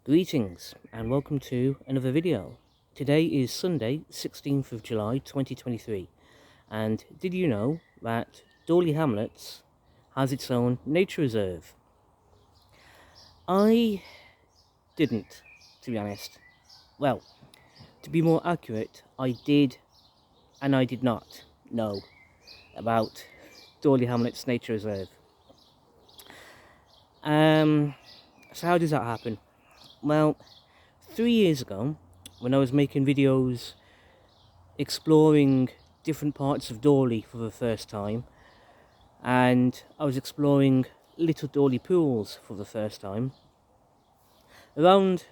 Greetings and welcome to another video. Today is Sunday, 16th of July 2023, and did you know that Dawley Hamlets has its own nature reserve? I didn't, to be honest. Well, to be more accurate, I did and I did not know about Dawley Hamlets Nature Reserve. So how does that happen? Well, 3 years ago, when I was making videos exploring different parts of Dawley for the first time, and I was exploring Little Dawley pools for the first time, around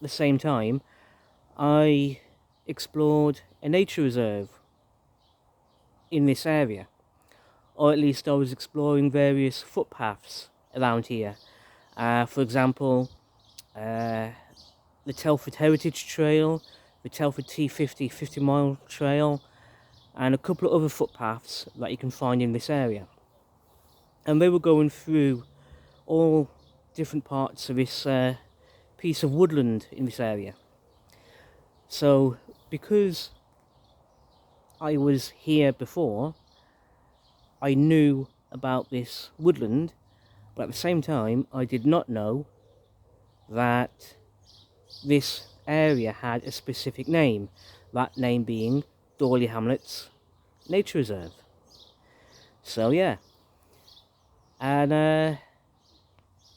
the same time I explored a nature reserve in this area, or at least I was exploring various footpaths around here. For example, the Telford Heritage Trail, the Telford T50 50-mile trail, and a couple of other footpaths that you can find in this area. And they were going through all different parts of this piece of woodland in this area. So because I was here before, I knew about this woodland, but at the same time I did not know that this area had a specific name, that name being Dawley Hamlets Nature Reserve. So yeah, and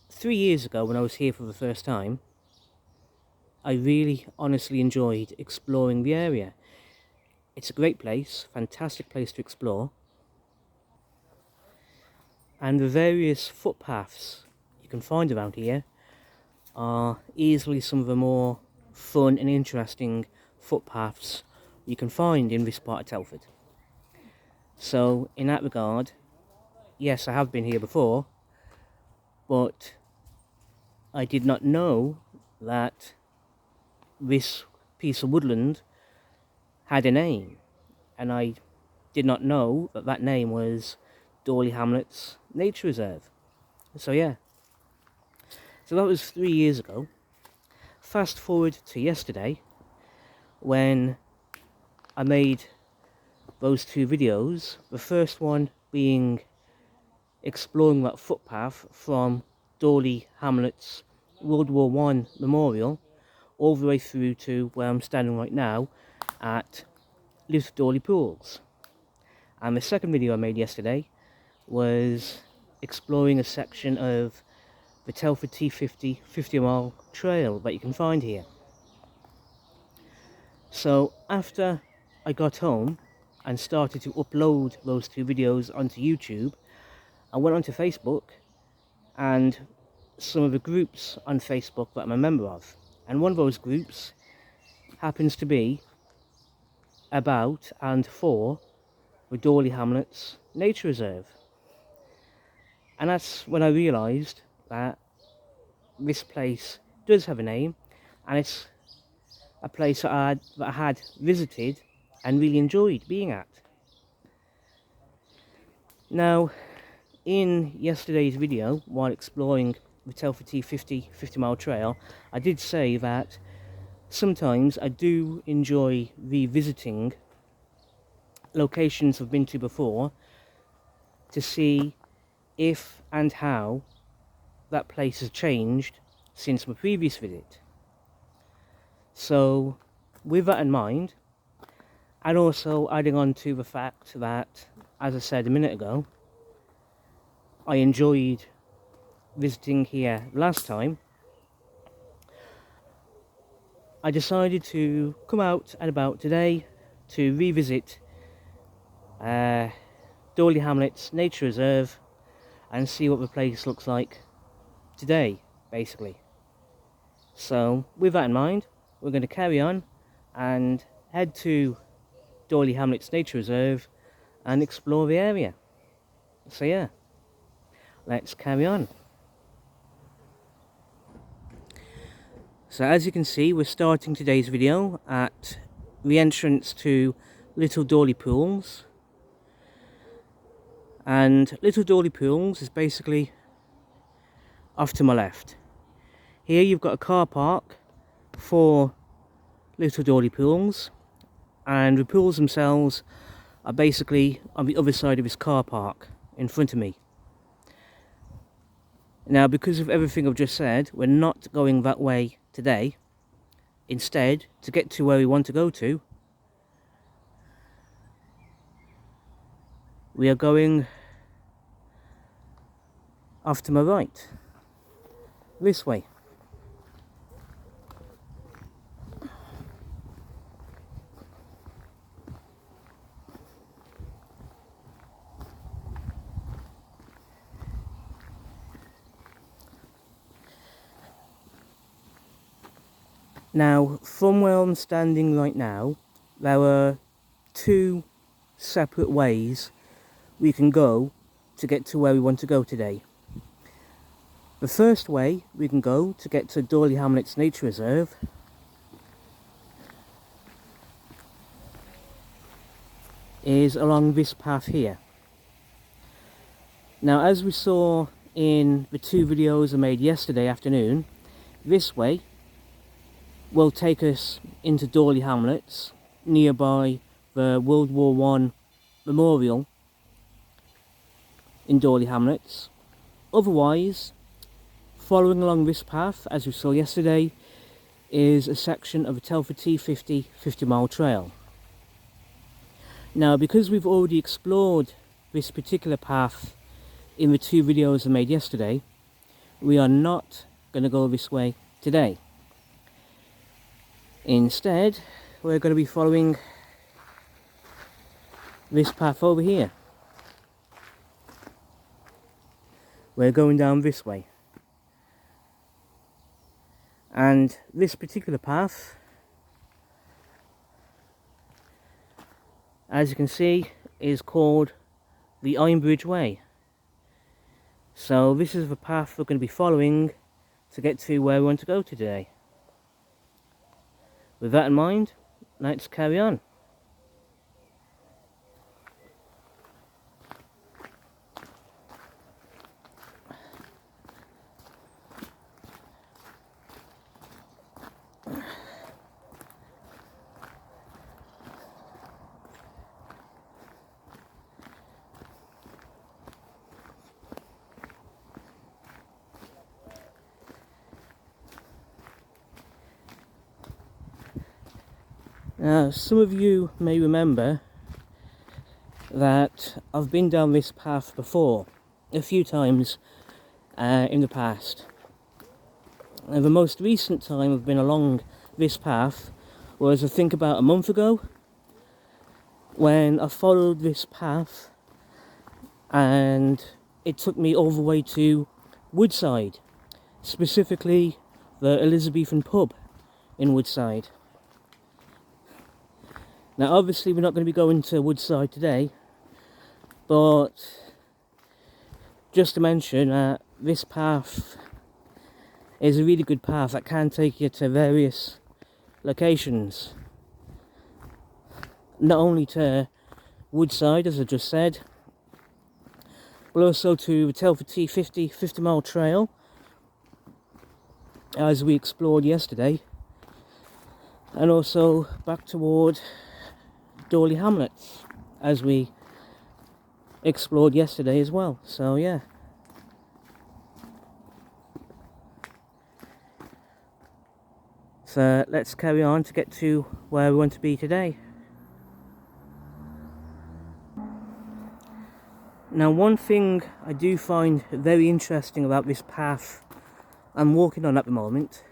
3 years ago when I was here for the first time, I really honestly enjoyed exploring the area. It's a great place, fantastic place to explore, and the various footpaths you can find around here are easily some of the more fun and interesting footpaths you can find in this part of Telford. So in that regard, yes, I have been here before, but I did not know that this piece of woodland had a name, and I did not know that that name was Dawley Hamlets Nature Reserve. So yeah, so that was 3 years ago. Fast forward to yesterday, when I made those two videos, the first one being exploring that footpath from Dawley Hamlets World War I Memorial all the way through to where I'm standing right now at Little Dawley Pools. And the second video I made yesterday was exploring a section of the Telford T50 50-mile trail that you can find here. So after I got home and started to upload those two videos onto YouTube, I went onto Facebook and some of the groups on Facebook that I'm a member of. And one of those groups happens to be about and for the Dawley Hamlets Nature Reserve. And that's when I realised that this place does have a name, and it's a place that I had visited and really enjoyed being at. Now, in yesterday's video, while exploring the Telford T50 50-mile trail, I did say that sometimes I do enjoy revisiting locations I've been to before to see if and how that place has changed since my previous visit. So with that in mind, and also adding on to the fact that, as I said a minute ago, I enjoyed visiting here last time, I decided to come out and about today to revisit Dawley Hamlets Nature Reserve and see what the place looks like today, basically. So with that in mind, we're going to carry on and head to Dawley Hamlets Nature Reserve and explore the area. So yeah, let's carry on. So as you can see, we're starting today's video at the entrance to Little Dawley Pools. And Little Dawley Pools is basically off to my left. Here you've got a car park for little Dawley pools, and the pools themselves are basically on the other side of this car park in front of me. Now, because of everything I've just said, we're not going that way today. Instead, to get to where we want to go to, we are going off to my right, this way. Now, from where I'm standing right now, there are two separate ways we can go to get to where we want to go today. The first way we can go to get to Dawley Hamlets Nature Reserve is along this path here. Now, as we saw in the two videos I made yesterday afternoon, this way will take us into Dawley Hamlets, nearby the World War I memorial in Dawley Hamlets. Otherwise, following along this path, as we saw yesterday, is a section of a Telford T50 50-mile trail. Now, because we've already explored this particular path in the two videos I made yesterday, we are not going to go this way today. Instead, we're going to be following this path over here. We're going down this way. And this particular path, as you can see, is called the Ironbridge Way. So this is the path we're going to be following to get to where we want to go today. With that in mind, let's carry on. Now, some of you may remember that I've been down this path before, a few times in the past. And the most recent time I've been along this path was, I think, about a month ago, when I followed this path and it took me all the way to Woodside, specifically the Elizabethan pub in Woodside. Now, obviously we're not going to be going to Woodside today, but just to mention that this path is a really good path that can take you to various locations. Not only to Woodside, as I just said, but also to the Telford T50 50-mile trail, as we explored yesterday, and also back toward Dawley Hamlets, as we explored yesterday as well. So yeah. So let's carry on to get to where we want to be today. Now, one thing I do find very interesting about this path I'm walking on at the moment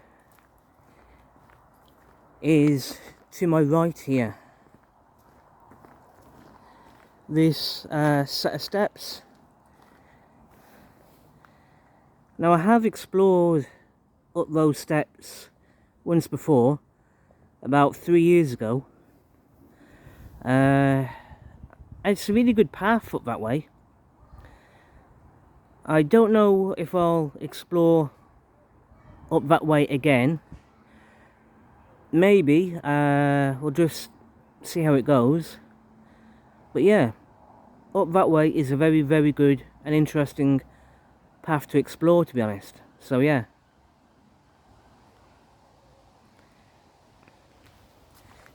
is to my right here. This set of steps. Now, I have explored up those steps once before, about 3 years ago. It's a really good path up that way. I don't know if I'll explore up that way again. Maybe we'll just see how it goes. But yeah, up that way is a very, very good and interesting path to explore, to be honest. So yeah.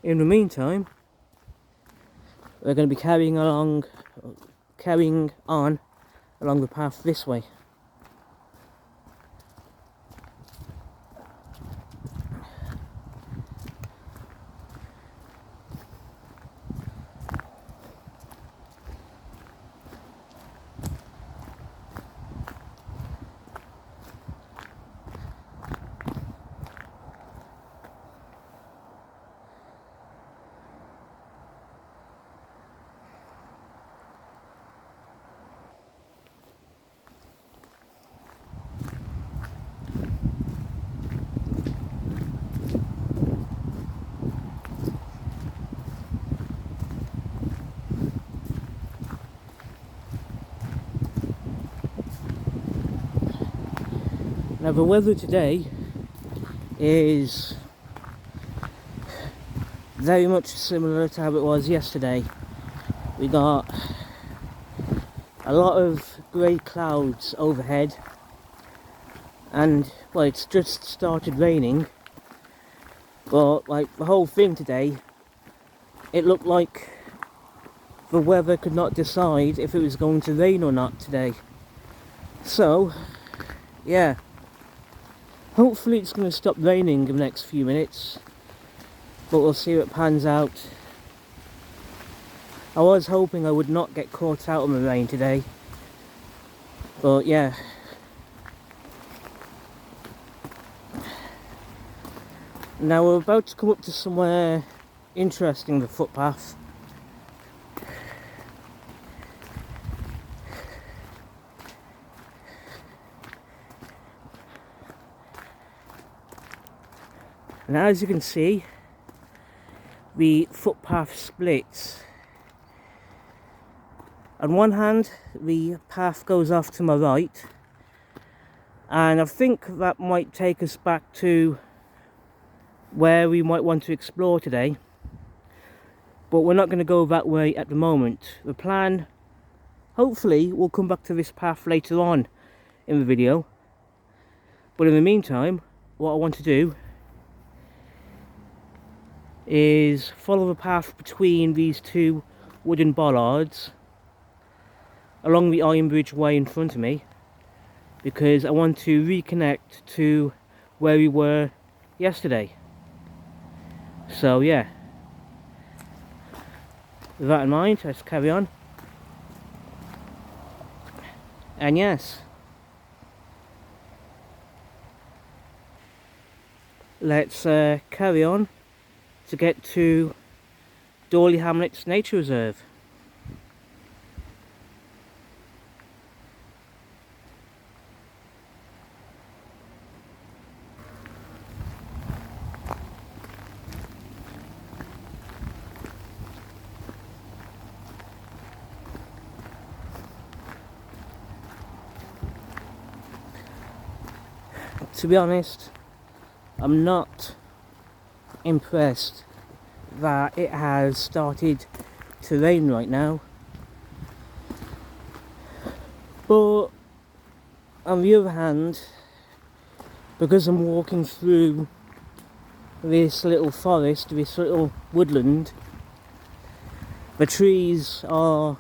in the meantime, we're going to be carrying on along the path this way. Now the weather today is very much similar to how it was yesterday. We got a lot of grey clouds overhead, and well, it's just started raining, but like the whole thing today, it looked like the weather could not decide if it was going to rain or not today. So yeah, hopefully it's going to stop raining in the next few minutes, but we'll see what pans out. I was hoping I would not get caught out in the rain today, but yeah. Now we're about to come up to somewhere interesting, the footpath. And as you can see, the footpath splits. On one hand, the path goes off to my right, and I think that might take us back to where we might want to explore today, but we're not going to go that way at the moment. The plan, hopefully, we'll come back to this path later on in the video, but in the meantime, what I want to do is follow the path between these two wooden bollards along the Iron Bridge Way in front of me, because I want to reconnect to where we were yesterday. So yeah, with that in mind, let's carry on. And yes, let's carry on to get to Dawley Hamlets Nature Reserve. To be honest, I'm not impressed that it has started to rain right now, but on the other hand, because I'm walking through this little forest, this little woodland, the trees are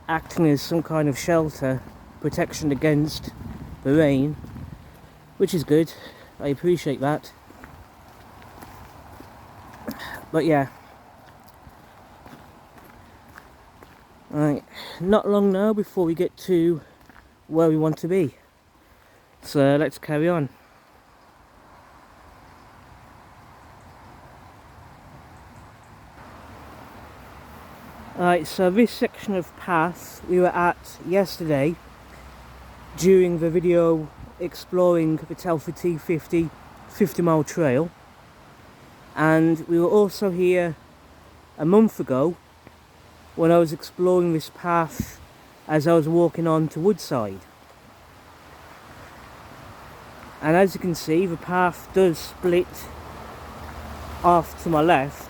acting as some kind of shelter, protection against the rain, which is good. I appreciate that. But yeah, right, not long now before we get to where we want to be, so let's carry on. Alright, so this section of path we were at yesterday during the video exploring the Telford T50 50-mile trail, and we were also here a month ago when I was exploring this path as I was walking on to Woodside. And as you can see, the path does split off to my left,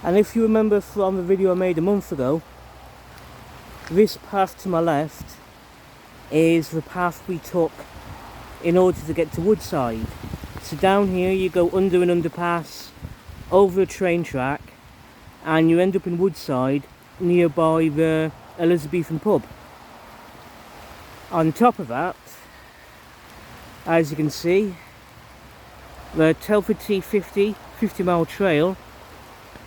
and if you remember from the video I made a month ago, this path to my left is the path we took in order to get to Woodside. So down here you go under an underpass, over a train track, and you end up in Woodside, nearby the Elizabethan pub. On top of that, as you can see, the Telford T50 50-mile trail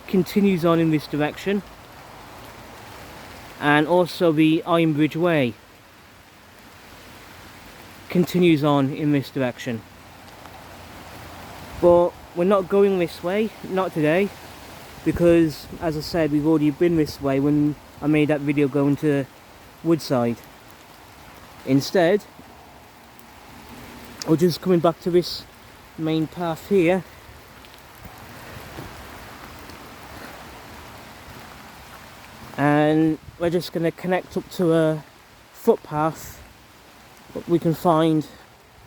continues on in this direction, and also the Ironbridge Way continues on in this direction. But we're not going this way, not today, because as I said, we've already been this way when I made that video going to Woodside. Instead, we're just coming back to this main path here, and we're just going to connect up to a footpath that we can find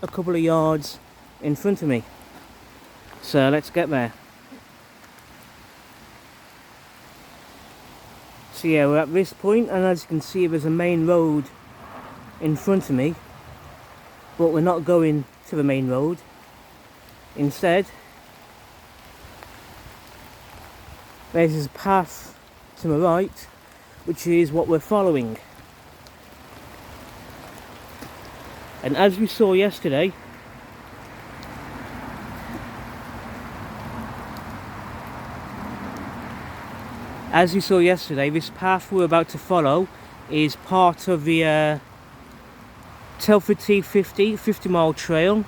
a couple of yards in front of me. So let's get there. So yeah, we're at this point, and as you can see, there's a main road in front of me, but we're not going to the main road. Instead, there's this path to my right, which is what we're following. And as we saw yesterday, this path we're about to follow is part of the Telford T50 50-mile trail,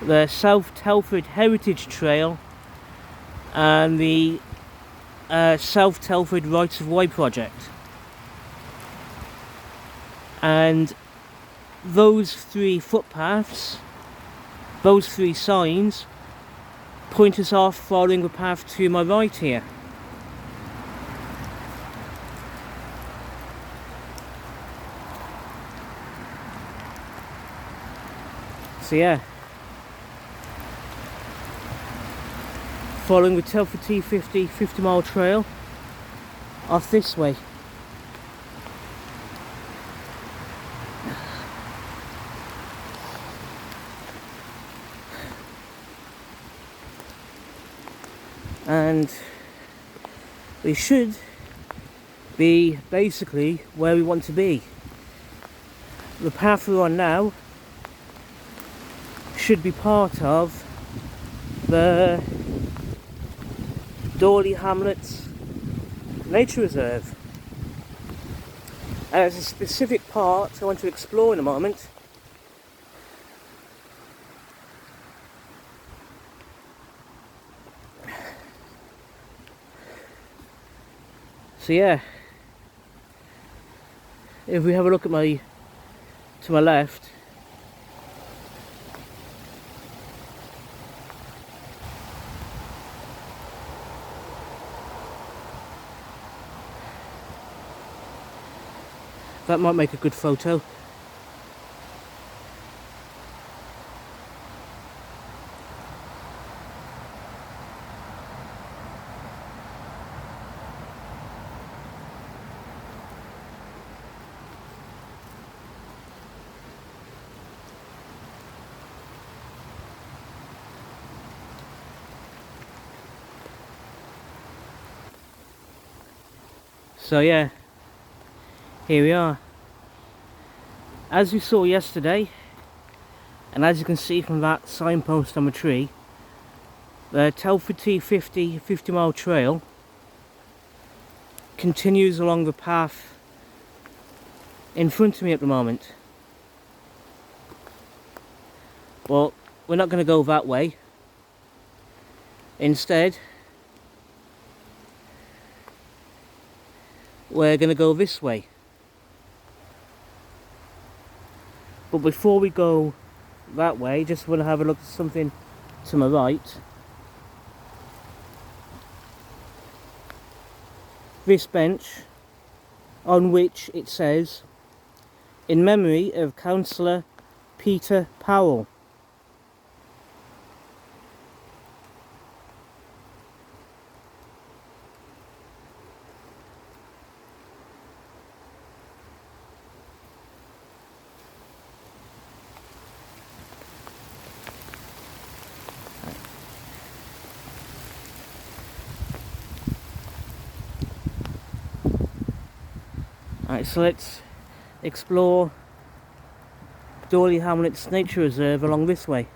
the South Telford Heritage Trail, and the South Telford Rights of Way project. And those three footpaths, those three signs, point us off following the path to my right here. So yeah, following the Telford T50 50-mile trail off this way. And we should be basically where we want to be. The path we're on now should be part of the Dawley Hamlets Nature Reserve. And there's a specific part I want to explore in a moment. So yeah, if we have a look at to my left, that might make a good photo. So yeah, here we are. As we saw yesterday, and as you can see from that signpost on the tree, the Telford T50 50-mile trail continues along the path in front of me at the moment. But we're not going to go that way. Instead, we're going to go this way. But before we go that way, just want to have a look at something to my right. This bench, on which it says, "In memory of Councillor Peter Powell." Alright, so let's explore Dawley Hamlets Nature Reserve along this way.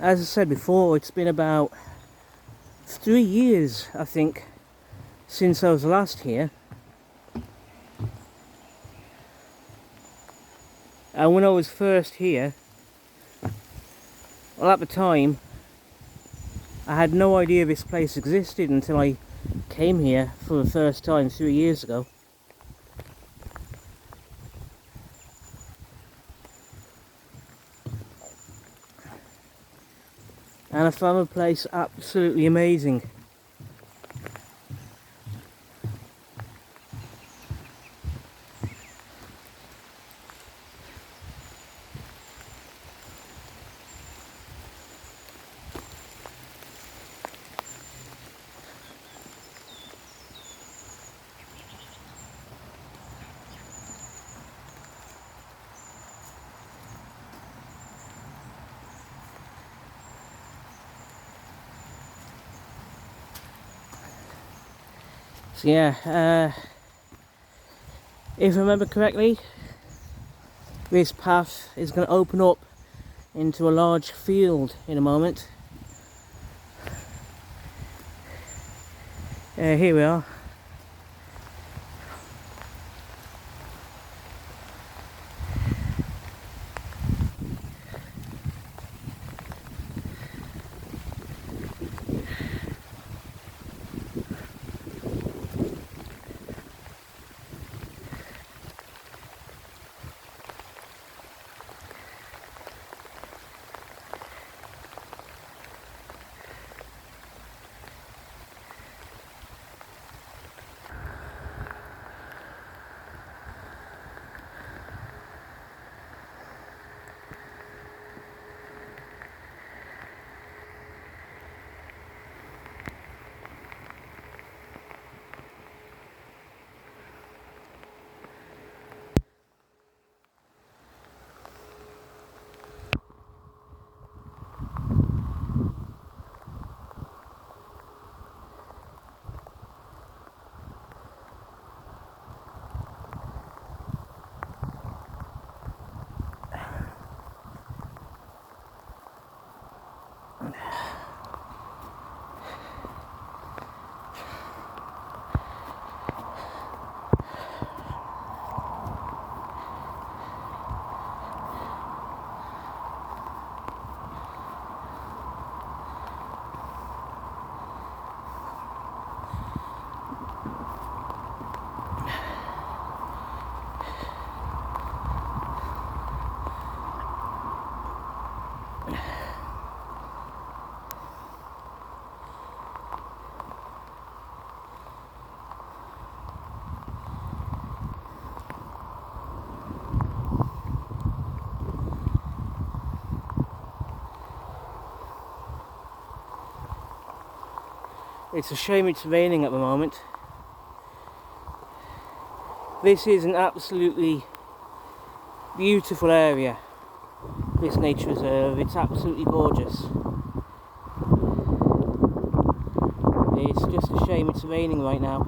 As I said before, it's been about 3 years, I think, since I was last here. And when I was first here, well, at the time, I had no idea this place existed until I came here for the first time 3 years ago. And I found the place absolutely amazing. So yeah, if I remember correctly, this path is going to open up into a large field in a moment. Here we are. It's a shame it's raining at the moment. This is an absolutely beautiful area, this nature reserve. It's absolutely gorgeous. It's just a shame it's raining right now.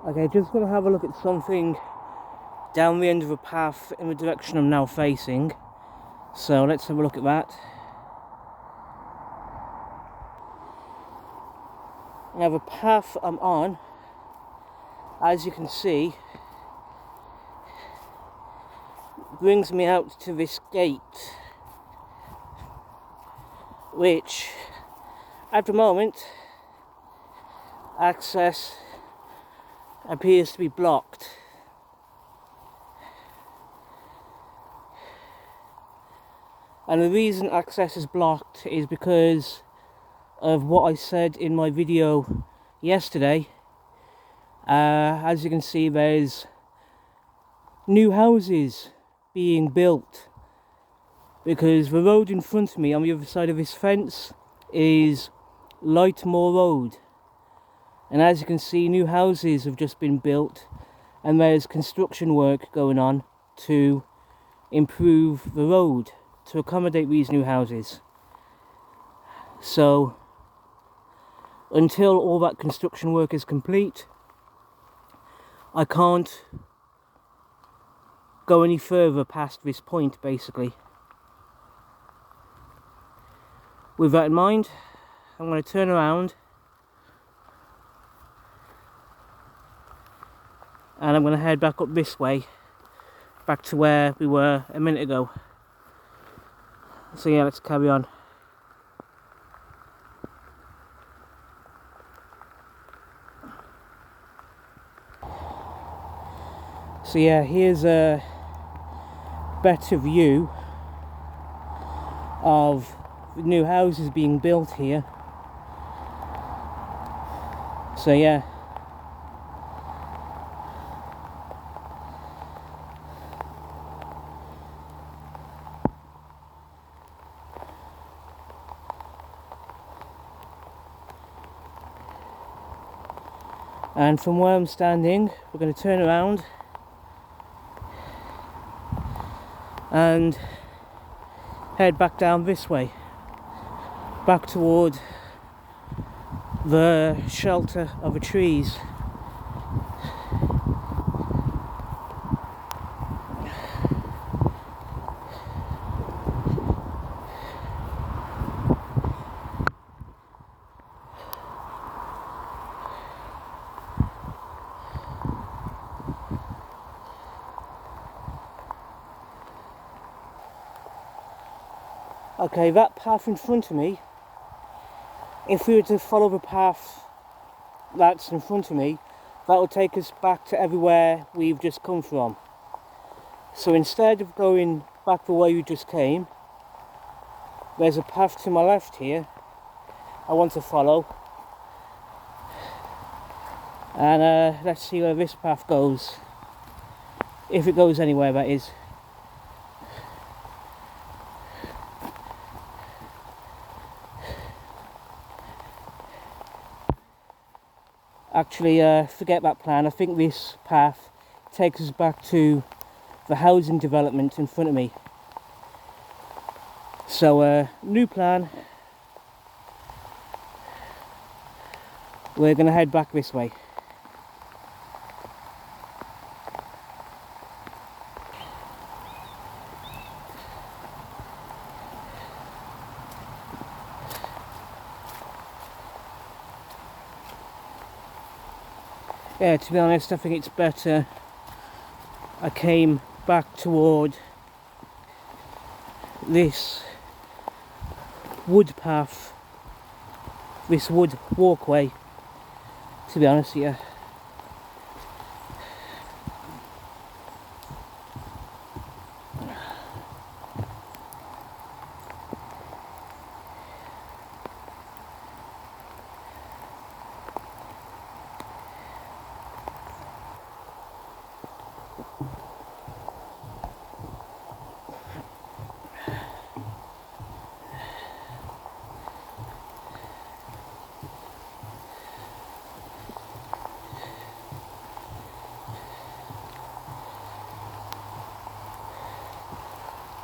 Okay, just going to have a look at something down the end of a path in the direction I'm now facing. So let's have a look at that. Now the path I'm on, as you can see, brings me out to this gate, which at the moment access appears to be blocked. And the reason access is blocked is because of what I said in my video yesterday. As you can see, there's new houses being built because the road in front of me on the other side of this fence is Lightmoor Road, and as you can see, new houses have just been built and there's construction work going on to improve the road to accommodate these new houses. So until all that construction work is complete, I can't go any further past this point, basically. With that in mind, I'm going to turn around and I'm going to head back up this way, back to where we were a minute ago. So yeah, let's carry on. So yeah, here's a better view of the new houses being built here. So yeah. And from where I'm standing, we're going to turn around and head back down this way, back toward the shelter of the trees. Okay, that path in front of me, if we were to follow the path that's in front of me, that will take us back to everywhere we've just come from. So instead of going back the way we just came, there's a path to my left here I want to follow. And let's see where this path goes. If it goes anywhere, that is. Actually, forget that plan. I think this path takes us back to the housing development in front of me. So, new plan. We're going to head back this way. Yeah, to be honest, I think it's better I came back toward this wood path, this wood walkway, to be honest, yeah.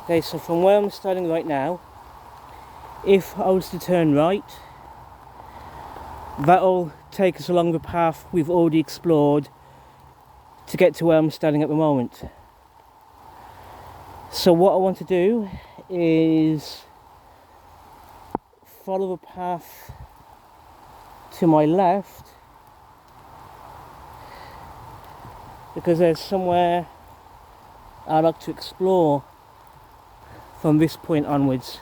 Okay, so from where I'm standing right now, if I was to turn right, that'll take us along the path we've already explored to get to where I'm standing at the moment. So what I want to do is follow the path to my left, because there's somewhere I'd like to explore from this point onwards.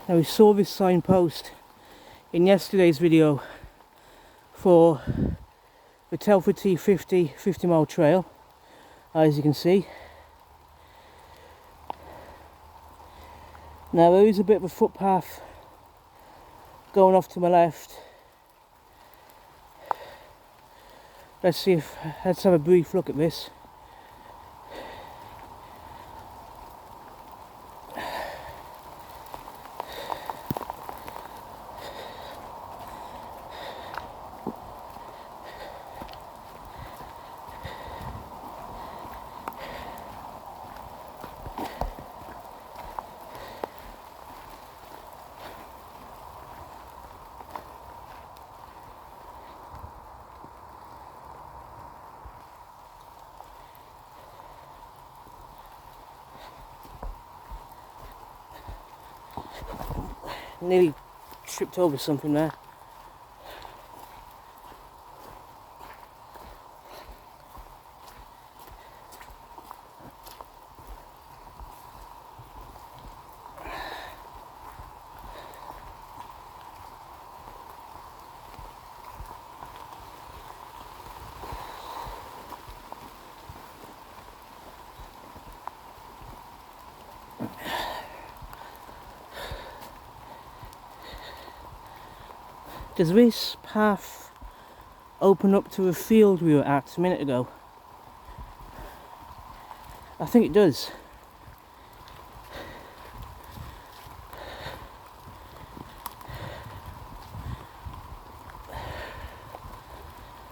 Now, we saw this signpost in yesterday's video for the Telford T50 50-mile trail, as you can see. Now, there is a bit of a footpath going off to my left. Let's have a brief look at this. Nearly tripped over something there. Does this path open up to a field we were at a minute ago? I think it does.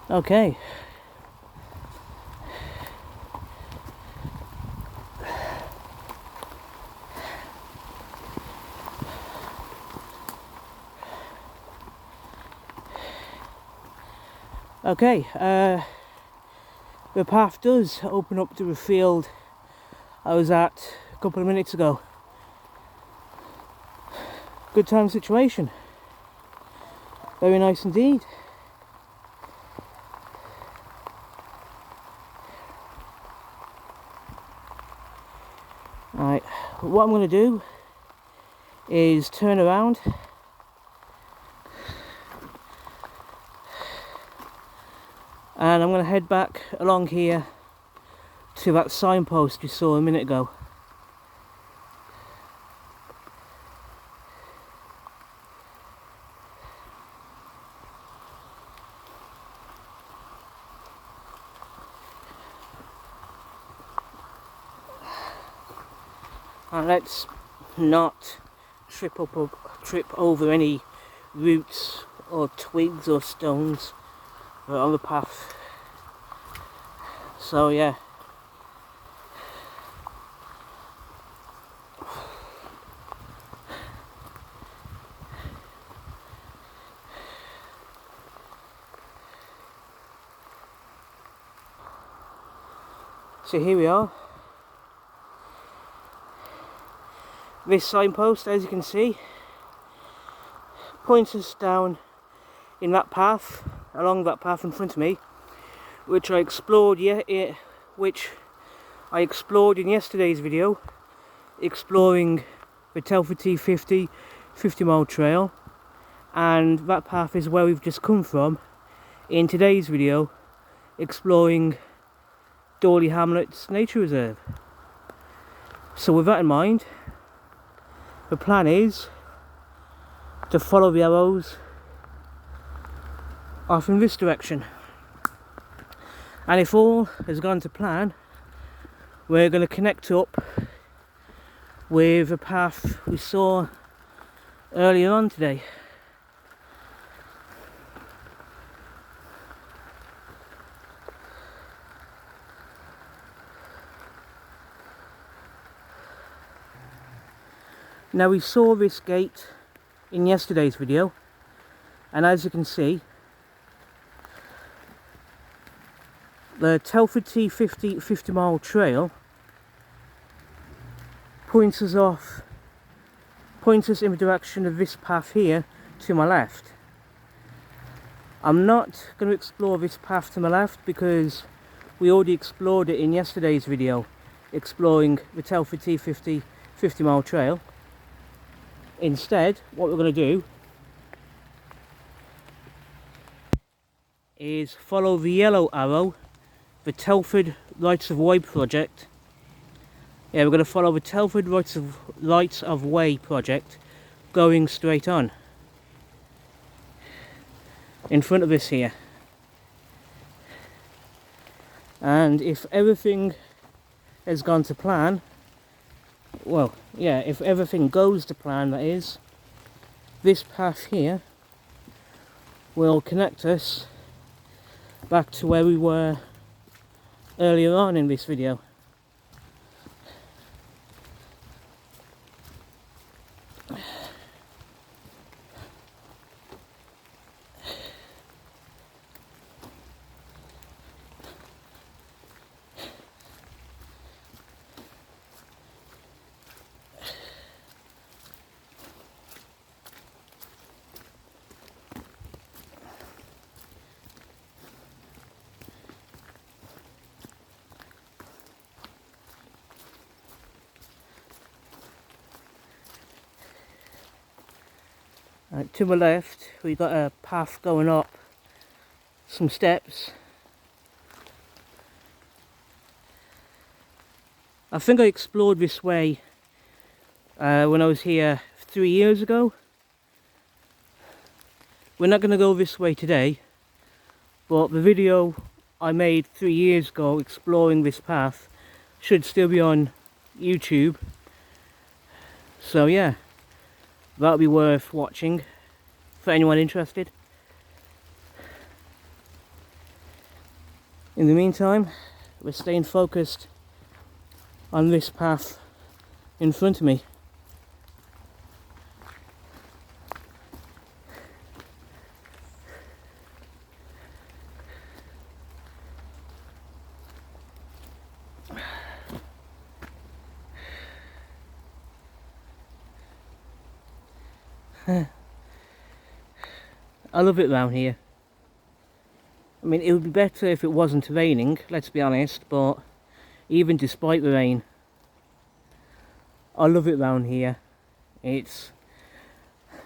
Okay. Okay, the path does open up to a field I was at a couple of minutes ago. Good time situation. Very nice indeed. Right, what I'm going to do is turn around and I'm going to head back along here to that signpost you saw a minute ago. And let's not trip over any roots or twigs or stones on the path. So yeah. So here we are. This signpost, as you can see, points us down in that path, along that path in front of me, which I explored in yesterday's video, exploring the Telford T50 50-mile trail, and that path is where we've just come from in today's video, exploring Dawley Hamlets Nature Reserve. So with that in mind, the plan is to follow the arrows off in this direction. And if all has gone to plan, we're going to connect up with a path we saw earlier on today. Now we saw this gate in yesterday's video, and as you can see, the Telford T50 50-mile trail points us in the direction of this path here to my left. I'm not going to explore this path to my left because we already explored it in yesterday's video, exploring the Telford T50 50-mile trail. Instead, what we're going to do is follow the yellow arrow, the Telford Rights of Way project. Yeah, we're going to follow the Telford Rights of Way project, going straight on. In front of us here. And if everything has gone to plan, well, yeah, if everything goes to plan, that is, this path here will connect us back to where we were earlier on in this video. To the left, we've got a path going up some steps. I think I explored this way when I was here 3 years ago. We're not going to go this way today, but the video I made 3 years ago exploring this path should still be on YouTube. So yeah, that'll be worth watching for anyone interested. In the meantime, we're staying focused on this path in front of me. I love it round here. I mean, it would be better if it wasn't raining, let's be honest, but even despite the rain, I love it round here. It's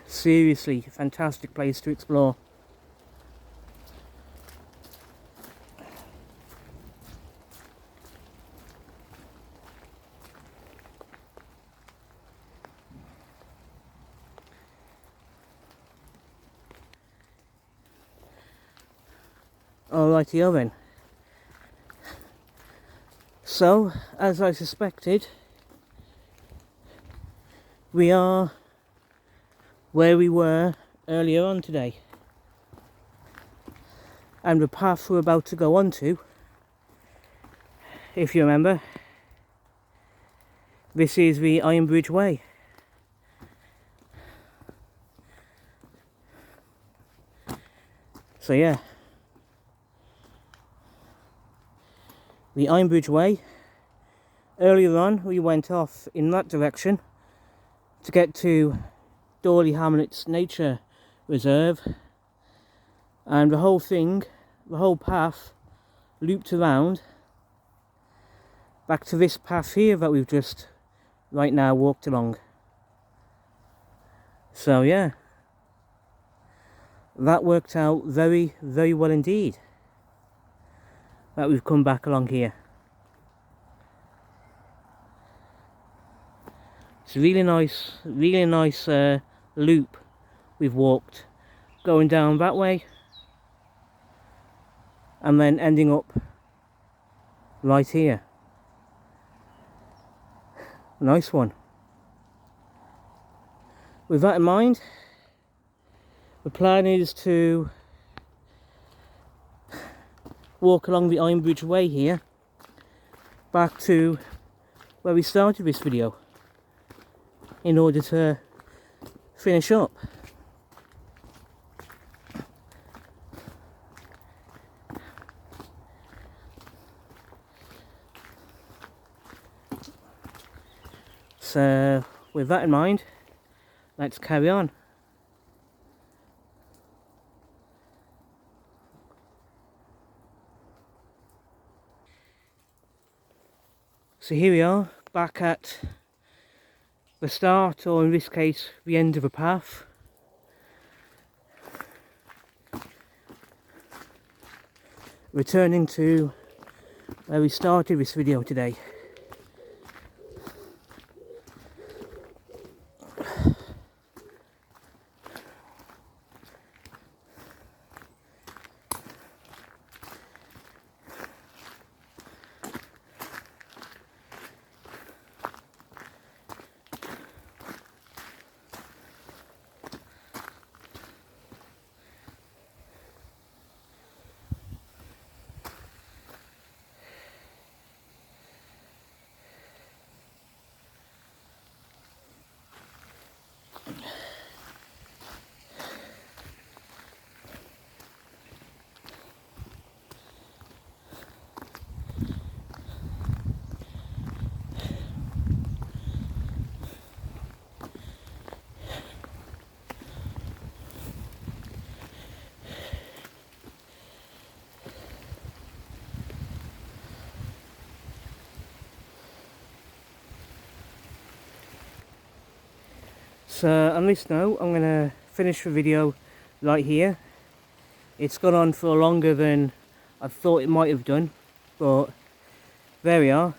seriously a fantastic place to explore. Alrighty then. So, as I suspected, we are where we were earlier on today. And the path we're about to go onto, if you remember, this is the Iron Bridge Way. So yeah, the Iron Bridge Way. Earlier on we went off in that direction to get to Dawley Hamlets Nature Reserve, and the whole thing, the whole path looped around back to this path here that we've just right now walked along. So yeah, that worked out very, very well indeed, that we've come back along here. a really nice loop we've walked, going down that way and then ending up right here. Nice one. With that in mind, the plan is to walk along the Iron Bridge Way here back to where we started this video in order to finish up. So with that in mind, let's carry on. So here we are, back at the start, or in this case, the end of a path. Returning to where we started this video today. So on this note, I'm going to finish the video right here. It's gone on for longer than I thought it might have done, but there we are.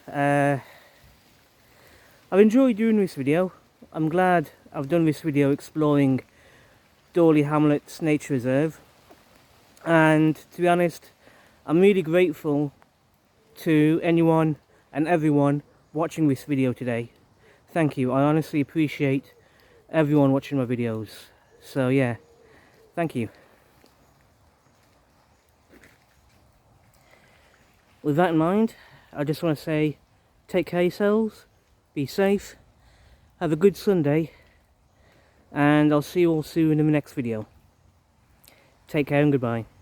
I've enjoyed doing this video. I'm glad I've done this video exploring Dawley Hamlets Nature Reserve, and to be honest, I'm really grateful to anyone and everyone watching this video today. Thank you. I honestly appreciate everyone watching my videos. So yeah, thank you. With that in mind, I just want to say, take care of yourselves, be safe, have a good Sunday, and I'll see you all soon in the next video. Take care and goodbye.